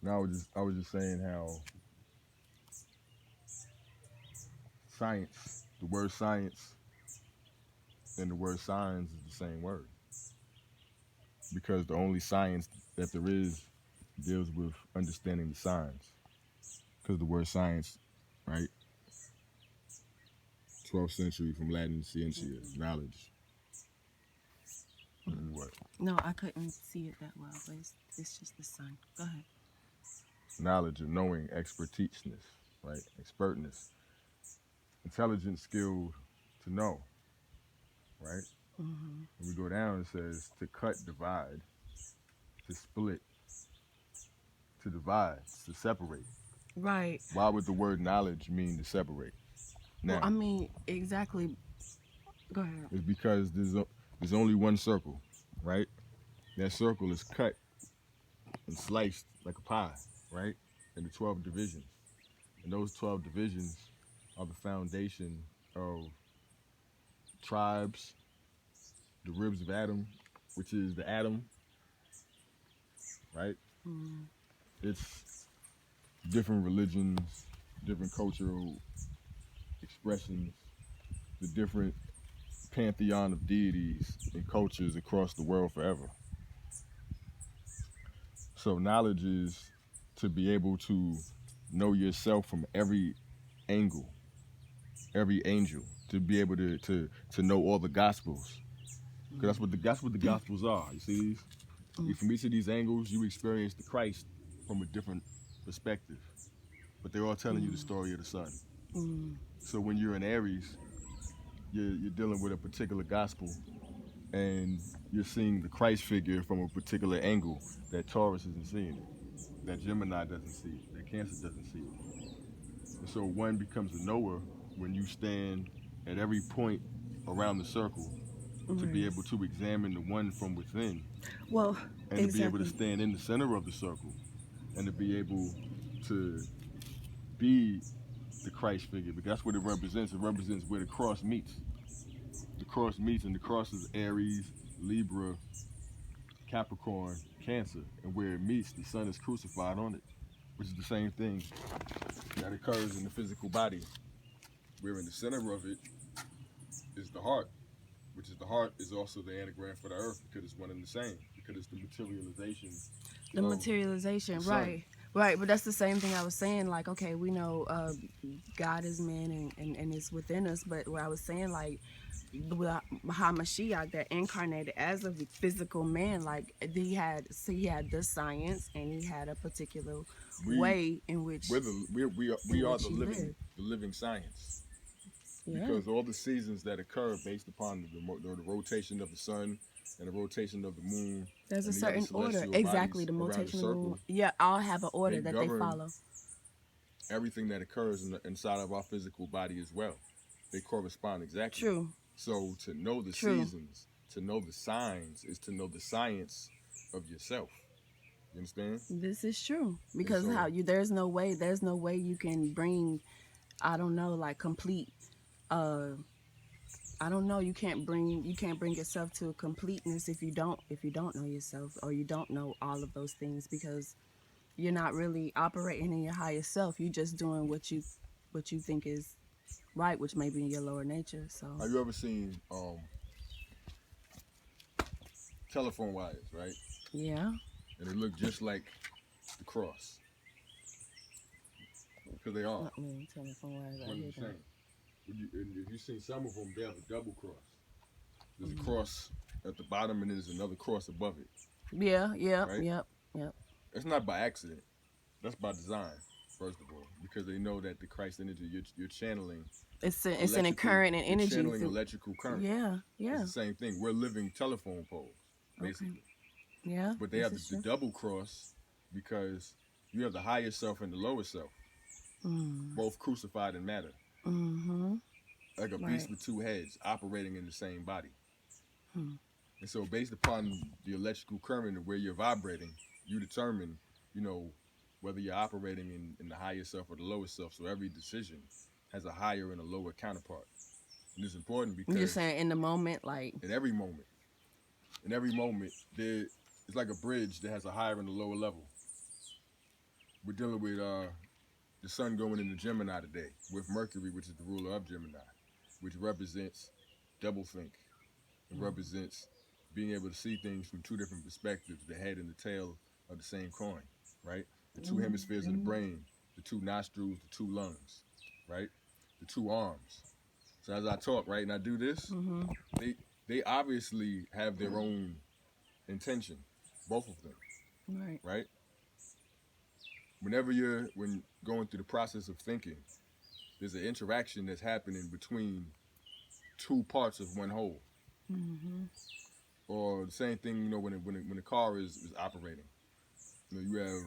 Now I was just saying how science, the word science and the word signs is the same word because the only science that there is deals with understanding the signs. Because the word science, right? 12th century from Latin scientia, knowledge. And what? No, I couldn't see it that well, but it's just the sun. Go ahead. Knowledge of knowing, expertiseness, right? Expertness, intelligent, skilled to know, right? Hmm. When we go down, it says to cut, divide, to split, to divide, to separate. Right. Why would the word knowledge mean to separate? Well, Now, I mean, exactly. Go ahead. it's because there's only one circle, right? That circle is cut and sliced like a pie, right? Into 12 divisions. And those 12 divisions are the foundation of tribes, the ribs of Adam, which is the atom, right? Mm. It's different religions, different cultural expressions, the different pantheon of deities and cultures across the world forever. So knowledge is to be able to know yourself from every angle, every angel, to be able to know all the gospels. Because that's what the gospels are. You see these? Mm. From each of these angles, you experience the Christ from a different perspective. But they're all telling you the Mm. story of the Son. Mm. So when you're in Aries, you're dealing with a particular gospel and you're seeing the Christ figure from a particular angle that Taurus isn't seeing it, that Gemini doesn't see it, that Cancer doesn't see it. And so one becomes a knower when you stand at every point around the circle to be Right. able to examine the one from within Well, and to be able to exactly. stand in the center of the circle and to be able to be the Christ figure because that's what it represents. It represents where the cross meets. The cross meets, and the cross is Aries, Libra, Capricorn, Cancer, and where it meets, the sun is crucified on it, which is the same thing that occurs in the physical body. Where in the center of it is the heart, which is the heart is also the anagram for the earth because it's one and the same, because it's the materialization The of the materialization, sun. right. Right, but that's the same thing I was saying. Like, okay, we know God is man and is within us, but what I was saying, like, Mashiach that incarnated as a physical man, like he had the science and he had a particular We way we in are which he lived. the living science Yeah. because all the seasons that occur based upon the rotation of the sun and the rotation of the moon There's a and the other certain order. celestial Exactly. bodies The around the rotation of the moon. circle, Yeah, all have an they order that they govern follow. everything that occurs inside of our physical body as well. They correspond exactly. True. So to know the True. seasons, to know the signs, is to know the science of yourself. You understand? This is true And because so how you there's no way you can bring, I don't know, like complete uh I don't know, you can't bring yourself to a completeness if you don't know yourself or you don't know all of those things because you're not really operating in your higher self. You're just doing what you think is right, which may be in your lower nature. So, have you ever seen telephone wires, right? yeah. And they look just like the cross because they are Let me tell me from where I one and hear the that. same. And if you see some of them, they have a double cross. There's a Mm. cross at the bottom and then there's another cross above it, Yeah, yep, right? yep, yep. It's not by accident. That's by design, first of all, because they know that the Christ energy you're channeling It's an current and you're energy channeling through. electrical current. Yeah, It's yeah. the same thing. We're living telephone poles, Okay. basically. Yeah, But they this have is the true. double cross because you have the higher self and the lower self, Mm. both crucified in matter, Mm-hmm. like a beast Right. with two heads operating in the same body. Hmm. And so, based upon the electrical current and where you're vibrating, you determine, you know, whether you're operating in the higher self or the lower self. So, every decision has a higher and a lower counterpart. And it's important You're because saying in the moment, like, in every moment, there it's like a bridge that has a higher and a lower level. we're dealing with the sun going into Gemini today with Mercury, which is the ruler of Gemini, which represents doublethink. It represents being able to see things from two different perspectives, the head and the tail of the same coin, right? The two hemispheres of the brain, the two nostrils, the two lungs, right? The two arms. So as I talk, right, and I do this, they obviously have their own intention, both of them, Right. right? When going through the process of thinking, there's an interaction that's happening between two parts of one whole. Or the same thing, when a car is operating, you have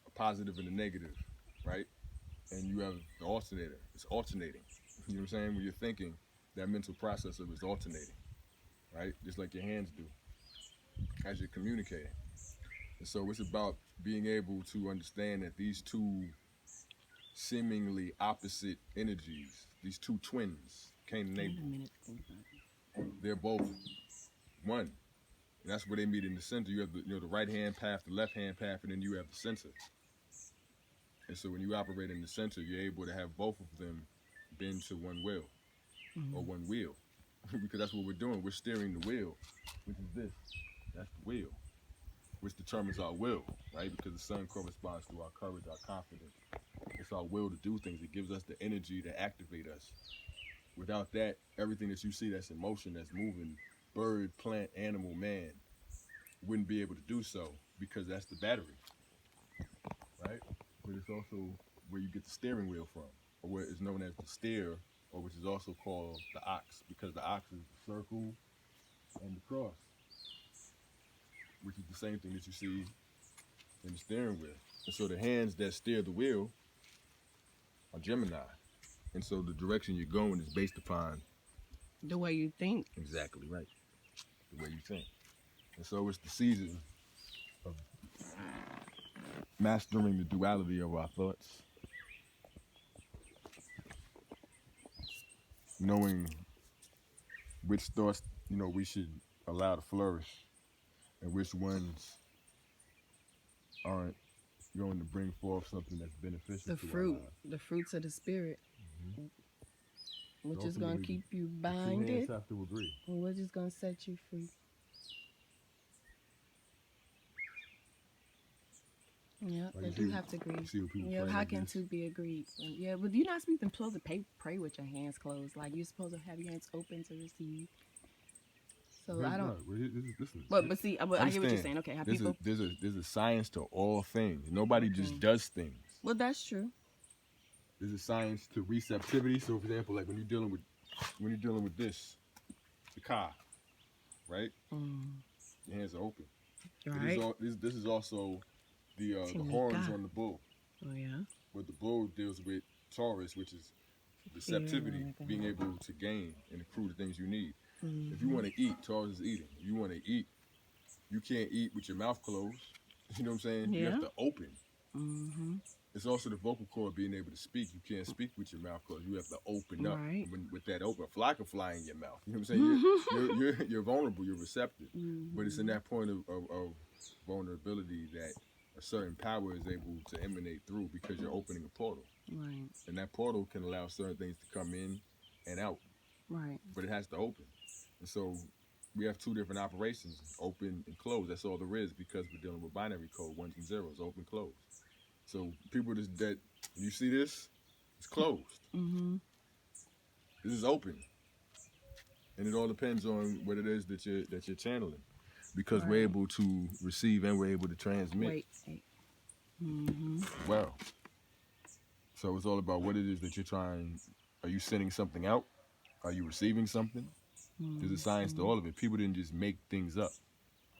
a positive and a negative, right? And you have the alternator. It's alternating. You know what I'm saying? When you're thinking, that mental process of it's alternating, right? Just like your hands do as you're communicating. And so it's about being able to understand that these two seemingly opposite energies, these two twins, Cain and Abel, they're both one. And that's where they meet in the center. You have the right hand path, the left hand path, and then you have the center. And so when you operate in the center, you're able to have both of them bend to one will or one wheel. Because that's what we're doing. We're steering the wheel, which is this. That's the wheel, which determines our will, right? Because the sun corresponds to our courage, our confidence. It's our will to do things. It gives us the energy to activate us. Without that, everything that you see that's in motion, that's moving, bird, plant, animal, man, wouldn't be able to do so because that's the battery, right? But it's also where you get the steering wheel from, or what is known as the steer, or which is also called the ox, because the ox is the circle and the cross, which is the same thing that you see in the steering wheel. And so the hands that steer the wheel are Gemini. And so the direction you're going is based upon The way you think. exactly right, the way you think. And so it's the season of mastering the duality of our thoughts, knowing which thoughts we should allow to flourish and which ones aren't going to bring forth something that's beneficial to our lives. The fruits of the spirit, which is going to keep you The two hands binded, have to agree. and which is going to set you free. Yeah, they do have to agree. Yeah, how can two be agreed? Yeah, but you're not supposed to pray with your hands closed. Like, you're supposed to have your hands open to receive. So I don't. But see, I get what you're saying. Okay, how people. There's a science to all things. Nobody just does things. Well, that's true. There's a science to receptivity. So, for example, like when you're dealing with this, the car, right? Your hands are open. Right. This is also the horns on the bull. Oh yeah. But the bull deals with Taurus, which is receptivity, being able to gain and accrue the things you need. If you want to eat, Taurus is eating. If you want to eat, you can't eat with your mouth closed. You know what I'm saying? Yeah. You have to open. It's also the vocal cord being able to speak. You can't speak with your mouth closed. You have to open up. Right. With that open, a fly can fly in your mouth. You know what I'm saying? You're vulnerable. You're receptive. But it's in that point of vulnerability that a certain power is able to emanate through because you're opening a portal. Right. And that portal can allow certain things to come in and out. Right. But it has to open. And so we have two different operations, open and close. That's all there is because we're dealing with binary code, ones and zeros, open, close. So people that you see this, it's closed. This is open. And it all depends on what it is that you're channeling. Because we're able to receive and we're able to transmit. Wait. Well. So it's all about what it is that you're trying. Are you sending something out? Are you receiving something? There's a science to all of it. People didn't just make things up.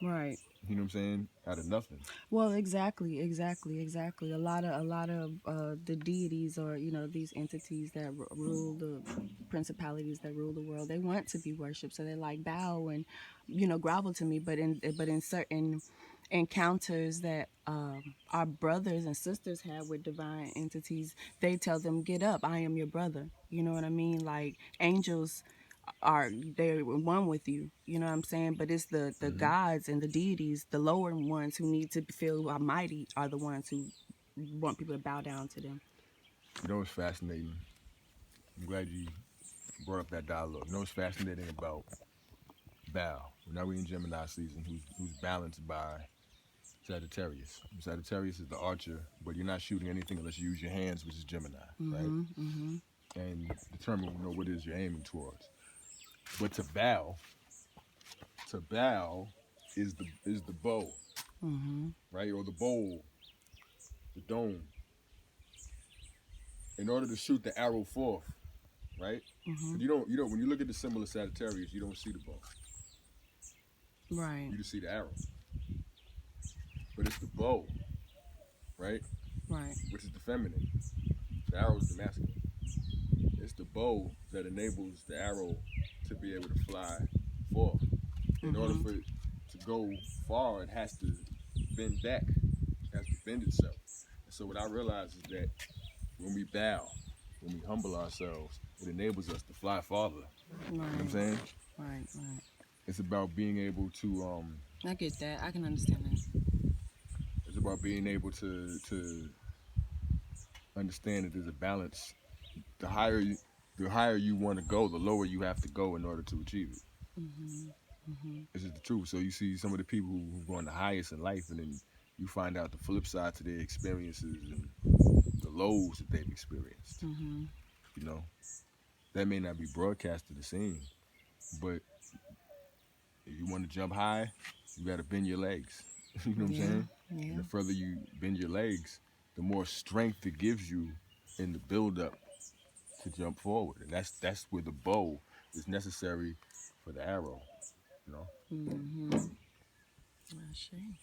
Right. You know what I'm saying? Out of nothing. Well, exactly. A lot of the deities, or these entities that rule the principalities that rule the world, they want to be worshipped, so they like bow and grovel to me. But in certain encounters that our brothers and sisters have with divine entities, they tell them, "Get up, I am your brother." You know what I mean? Like angels they're one with you, you know what I'm saying? But it's the gods and the deities, the lower ones who need to feel almighty, are the ones who want people to bow down to them. You know what's fascinating? I'm glad you brought up that dialogue. You know what's fascinating about Bow? Now we're in Gemini season, who's balanced by Sagittarius. Sagittarius is the archer, but you're not shooting anything unless you use your hands, which is Gemini, right? Mm-hmm. And determine what it is you're aiming towards. But to bow is the bow, Mm-hmm. right? Or the bowl, the dome. In order to shoot the arrow forth, right? Mm-hmm. You don't when you look at the symbol of Sagittarius, you don't see the bow. Right. You just see the arrow. But it's the bow, right? Right. Which is the feminine. The arrow is the masculine. It's the bow that enables the arrow to be able to fly forth. In order for it to go far, it has to bend back. It has to bend itself. And so what I realize is that when we bow, when we humble ourselves, it enables us to fly farther. Right. You know what I'm saying? Right. It's about being able to I get that. I can understand that. it's about being able to understand that there's a balance. The higher you want to go, the lower you have to go in order to achieve it. This is the truth. So you see some of the people who've gone the highest in life, and then you find out the flip side to their experiences and the lows that they've experienced. You know, that may not be broadcasted the same, but if you want to jump high, you got to bend your legs. You know what I'm saying? Yeah. And the further you bend your legs, the more strength it gives you in the build-up to jump forward. And that's where the bow is necessary for the arrow. You know? I see.